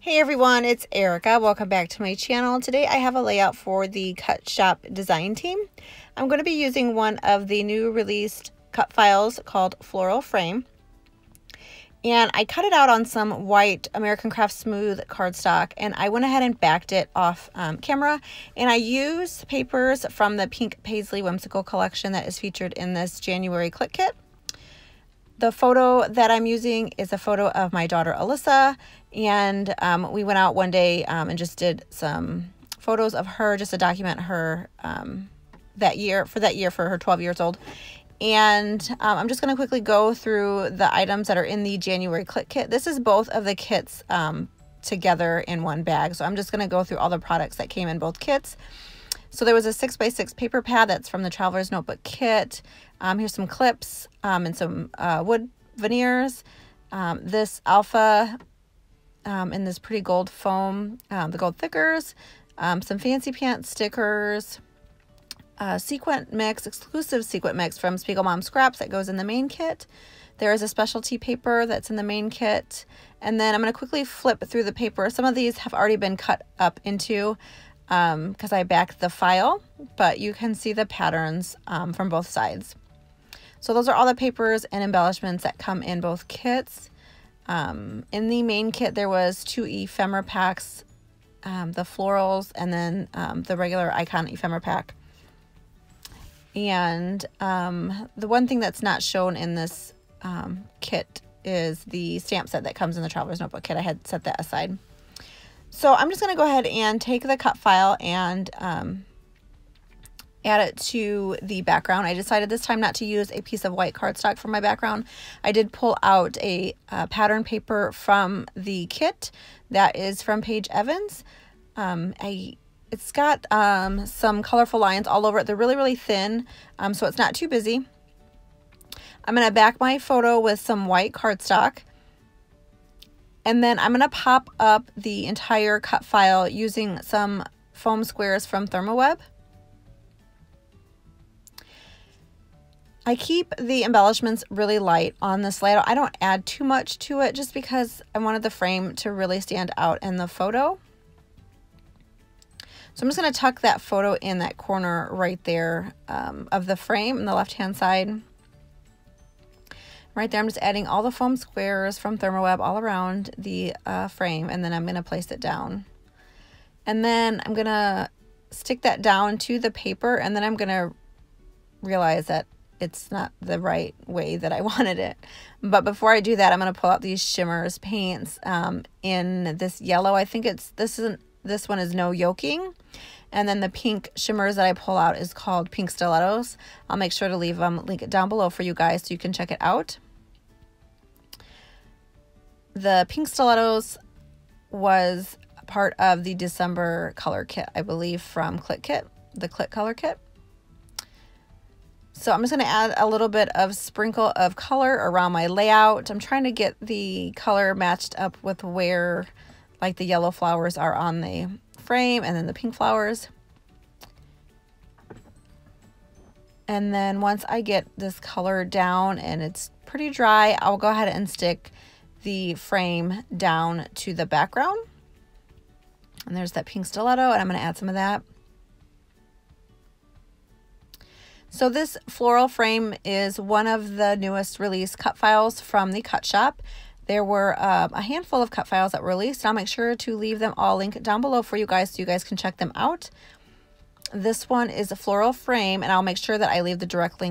Hey everyone, it's Erica. Welcome back to my channel. Today I have a layout for the Cut Shop design team. I'm going to be using one of the new released cut files called Floral Frame. And I cut it out on some white American Craft Smooth cardstock, and I went ahead and backed it off camera. And I used papers from the Pink Paisley Whimsical collection that is featured in this January Click Kit. The photo that I'm using is a photo of my daughter Alyssa, and we went out one day and just did some photos of her just to document her that year for her 12 years old. And I'm just going to quickly go through the items that are in the January Click Kit. This is both of the kits together in one bag, so I'm just going to go through all the products that came in both kits. So there was a 6x6 paper pad that's from the Traveler's Notebook kit. Here's some clips and some wood veneers. This alpha in this pretty gold foam, the gold thickers, some fancy pants stickers, sequin mix, exclusive sequin mix from Spiegel Mom Scraps that goes in the main kit. There is a specialty paper that's in the main kit. And then I'm going to quickly flip through the paper. Some of these have already been cut up into because I backed the file, but you can see the patterns from both sides. So those are all the papers and embellishments that come in both kits. In the main kit, there was 2 ephemera packs, the florals, and then the regular icon ephemera pack. And the one thing that's not shown in this kit is the stamp set that comes in the Traveler's Notebook kit. I had set that aside. So I'm just going to go ahead and take the cut file and add it to the background. I decided this time not to use a piece of white cardstock for my background. I did pull out a pattern paper from the kit that is from Paige Evans. It's got some colorful lines all over it. They're really, really thin, so it's not too busy. I'm going to back my photo with some white cardstock. And then I'm going to pop up the entire cut file using some foam squares from Thermoweb. I keep the embellishments really light on this layout. I don't add too much to it just because I wanted the frame to really stand out in the photo. So I'm just going to tuck that photo in that corner right there of the frame on the left-hand side. Right there, I'm just adding all the foam squares from Thermoweb all around the frame, and then I'm going to place it down. And then I'm going to stick that down to the paper, and then I'm going to realize that it's not the right way that I wanted it. But before I do that, I'm going to pull out these shimmers paints in this yellow. I think this one is No Yoking. And then the pink shimmers that I pull out is called Pink Stilettos. I'll make sure to leave link it down below for you guys so you can check it out. The Pink Stilettos was part of the December color kit, I believe, from Click Kit, the Click Color Kit. So I'm just going to add a little bit of sprinkle of color around my layout. I'm trying to get the color matched up with where like the yellow flowers are on the frame and then the pink flowers. And then once I get this color down and it's pretty dry, I'll go ahead and stick the frame down to the background. And there's that pink stiletto, and I'm going to add some of that. So this floral frame is one of the newest release cut files from the Cut Shop. There were a handful of cut files that were released. I'll make sure to leave them all linked down below for you guys so you guys can check them out. This one is a floral frame, and I'll make sure that I leave the direct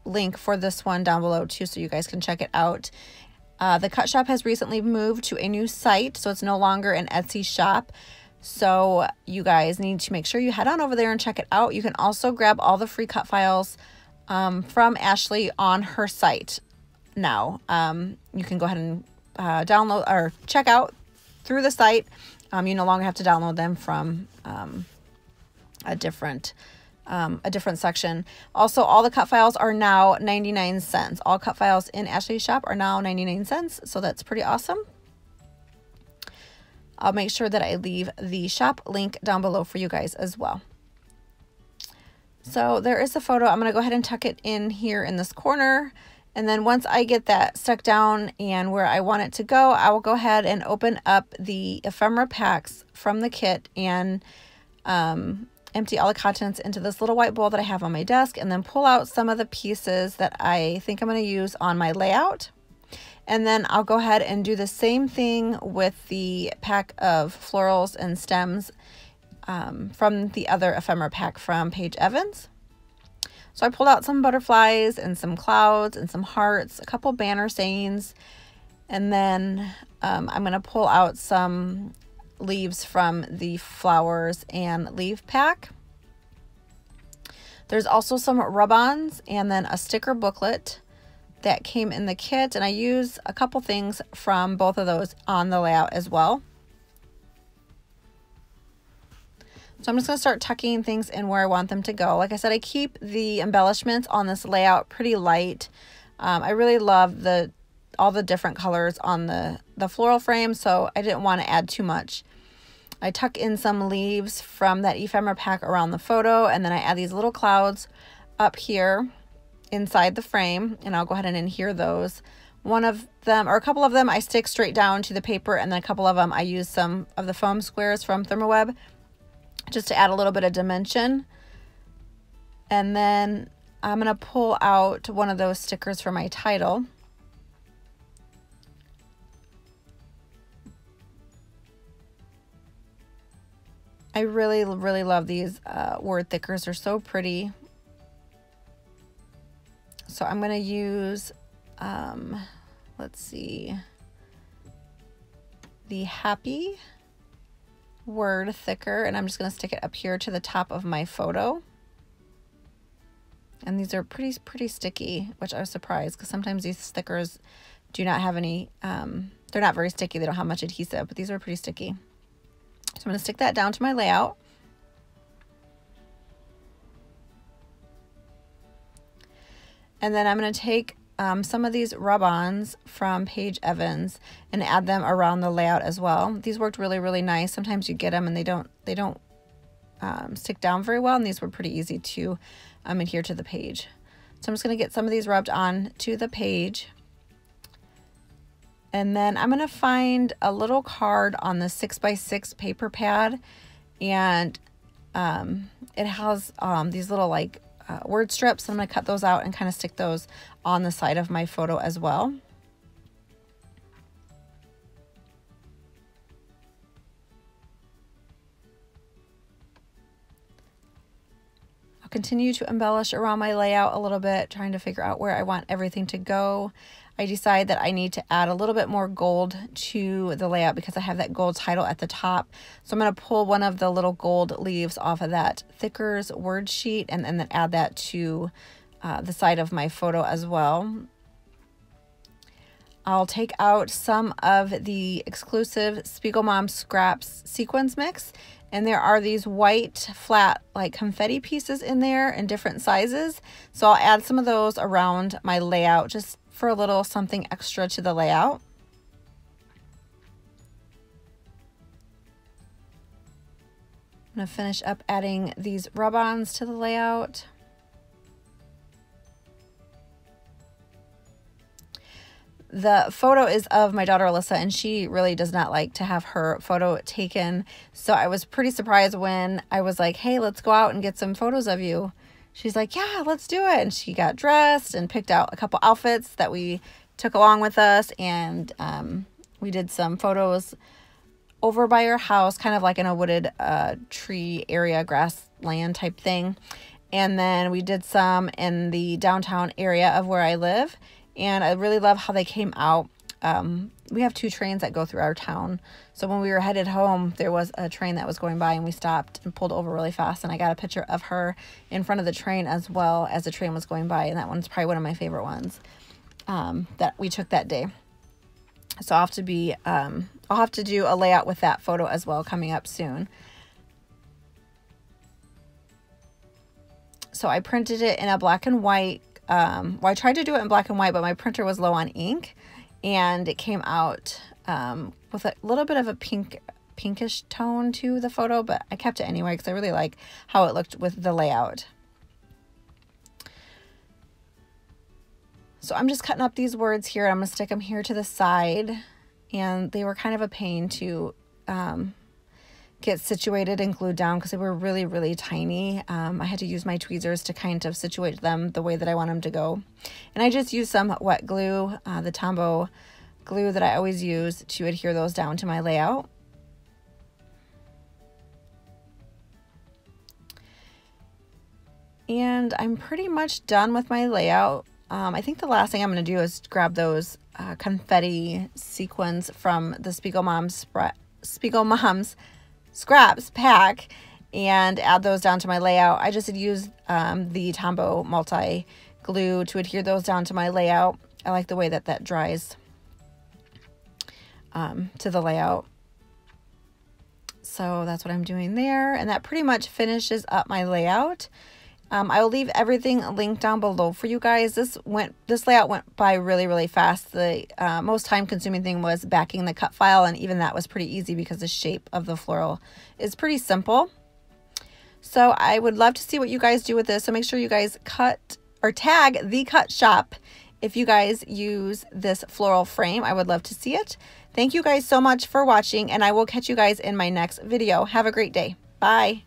link for this one down below too so you guys can check it out. The Cut Shop has recently moved to a new site, so it's no longer an Etsy shop. So you guys need to make sure you head on over there and check it out. You can also grab all the free cut files from Ashley on her site now. You can go ahead and download or check out through the site. You no longer have to download them from a different section. Also, all the cut files are now 99 cents. All cut files in Ashley's shop are now 99 cents. So that's pretty awesome. I'll make sure that I leave the shop link down below for you guys as well. So there is a photo. I'm going to go ahead and tuck it in here in this corner. And then once I get that stuck down and where I want it to go, I will go ahead and open up the ephemera packs from the kit and empty all the contents into this little white bowl that I have on my desk, and then pull out some of the pieces that I think I'm going to use on my layout. And then I'll go ahead and do the same thing with the pack of florals and stems from the other ephemera pack from Paige Evans. So I pulled out some butterflies and some clouds and some hearts, a couple banner sayings, and then I'm going to pull out some leaves from the flowers and leaf pack. There's also some rub-ons and then a sticker booklet that came in the kit, and I use a couple things from both of those on the layout as well. So I'm just going to start tucking things in where I want them to go. Like I said, I keep the embellishments on this layout pretty light. I really love all the different colors on the floral frame, so I didn't want to add too much. I tuck in some leaves from that ephemera pack around the photo, and then I add these little clouds up here inside the frame, and I'll go ahead and adhere those. One of them, or a couple of them, I stick straight down to the paper, and then a couple of them I use some of the foam squares from Thermoweb just to add a little bit of dimension. And then I'm going to pull out one of those stickers for my title. I really, really love these word thickers. They're so pretty. So I'm going to use, let's see, the Happy word thicker, and I'm just going to stick it up here to the top of my photo. And these are pretty sticky, which I was surprised because sometimes these stickers do not have any, they're not very sticky. They don't have much adhesive, but these are pretty sticky. So I'm going to stick that down to my layout. And then I'm going to take some of these rub-ons from Paige Evans and add them around the layout as well. These worked really, really nice. Sometimes you get them and they don't stick down very well, and these were pretty easy to adhere to the page. So I'm just going to get some of these rubbed on to the page. And then I'm going to find a little card on the 6x6 paper pad, and it has these little like word strips. I'm going to cut those out and kind of stick those on the side of my photo as well. I'll continue to embellish around my layout a little bit, trying to figure out where I want everything to go. I decide that I need to add a little bit more gold to the layout because I have that gold title at the top. So I'm going to pull one of the little gold leaves off of that Thickers word sheet and then add that to the side of my photo as well. I'll take out some of the exclusive Spiegel Mom Scraps sequins mix, and there are these white flat like confetti pieces in there in different sizes. So I'll add some of those around my layout just for a little something extra to the layout. I'm going to finish up adding these rub-ons to the layout. The photo is of my daughter Alyssa, and she really does not like to have her photo taken. So I was pretty surprised when I was like, hey, let's go out and get some photos of you. She's like, yeah, let's do it. And she got dressed and picked out a couple outfits that we took along with us. And we did some photos over by her house, kind of like in a wooded tree area, grassland type thing. And then we did some in the downtown area of where I live. And I really love how they came out. We have 2 trains that go through our town. So when we were headed home, there was a train that was going by, and we stopped and pulled over really fast. And I got a picture of her in front of the train as well as the train was going by. And that one's probably one of my favorite ones that we took that day. So I'll have to do a layout with that photo as well coming up soon. So I printed it in a black and white. Well, I tried to do it in black and white, but my printer was low on ink, and it came out with a little bit of a pinkish tone to the photo, but I kept it anyway because I really like how it looked with the layout. So I'm just cutting up these words here. I'm going to stick them here to the side. And they were kind of a pain to get situated and glued down because they were really, really tiny. I had to use my tweezers to kind of situate them the way that I want them to go. And I just used some wet glue, the Tombow glue that I always use, to adhere those down to my layout. And I'm pretty much done with my layout. I think the last thing I'm going to do is grab those confetti sequins from the Spiegel Moms Scraps pack and add those down to my layout. I just had used the Tombow multi glue to adhere those down to my layout. I like the way that that dries to the layout. So that's what I'm doing there, and that pretty much finishes up my layout. I will leave everything linked down below for you guys. This layout went by really, really fast. The most time-consuming thing was backing the cut file, and even that was pretty easy because the shape of the floral is pretty simple. So I would love to see what you guys do with this. So make sure you guys cut or tag the Cut Shop if you guys use this floral frame. I would love to see it. Thank you guys so much for watching, and I will catch you guys in my next video. Have a great day. Bye.